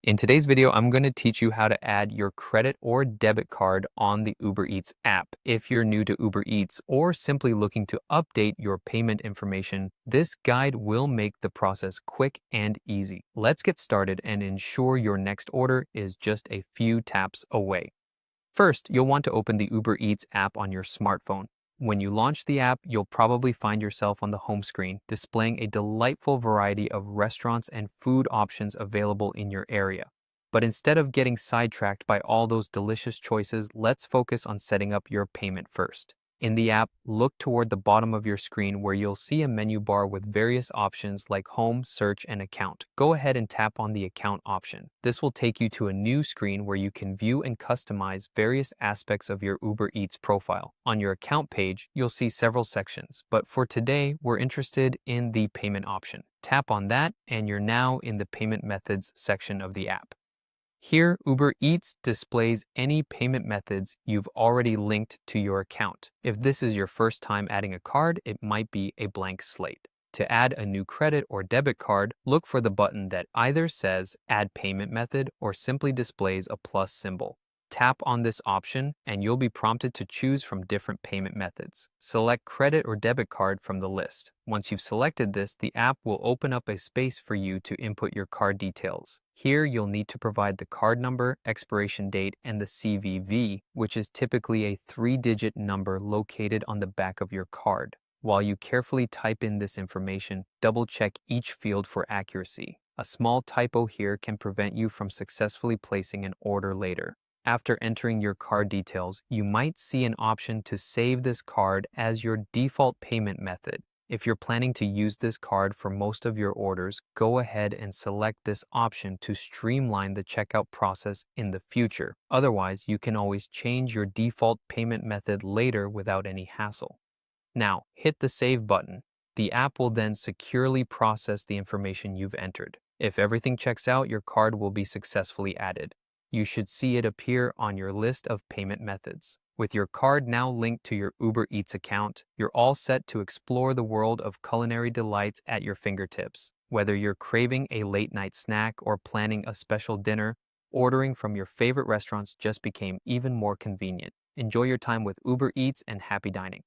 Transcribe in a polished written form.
In today's video, I'm going to teach you how to add your credit or debit card on the Uber Eats app. If you're new to Uber Eats or simply looking to update your payment information, this guide will make the process quick and easy. Let's get started and ensure your next order is just a few taps away. First, you'll want to open the Uber Eats app on your smartphone. When you launch the app, you'll probably find yourself on the home screen, displaying a delightful variety of restaurants and food options available in your area. But instead of getting sidetracked by all those delicious choices, let's focus on setting up your payment first. In the app, look toward the bottom of your screen where you'll see a menu bar with various options like Home, Search, and Account. Go ahead and tap on the Account option. This will take you to a new screen where you can view and customize various aspects of your Uber Eats profile. On your Account page, you'll see several sections, but for today, we're interested in the Payment option. Tap on that, and you're now in the Payment Methods section of the app. Here, Uber Eats displays any payment methods you've already linked to your account. If this is your first time adding a card, it might be a blank slate. To add a new credit or debit card, look for the button that either says Add Payment Method or simply displays a plus symbol. Tap on this option and you'll be prompted to choose from different payment methods. Select credit or debit card from the list. Once you've selected this, the app will open up a space for you to input your card details. Here, you'll need to provide the card number, expiration date, and the CVV, which is typically a 3-digit number located on the back of your card. While you carefully type in this information, double-check each field for accuracy. A small typo here can prevent you from successfully placing an order later. After entering your card details, you might see an option to save this card as your default payment method. If you're planning to use this card for most of your orders, go ahead and select this option to streamline the checkout process in the future. Otherwise, you can always change your default payment method later without any hassle. Now, hit the Save button. The app will then securely process the information you've entered. If everything checks out, your card will be successfully added. You should see it appear on your list of payment methods. With your card now linked to your Uber Eats account, you're all set to explore the world of culinary delights at your fingertips. Whether you're craving a late-night snack or planning a special dinner, ordering from your favorite restaurants just became even more convenient. Enjoy your time with Uber Eats and happy dining.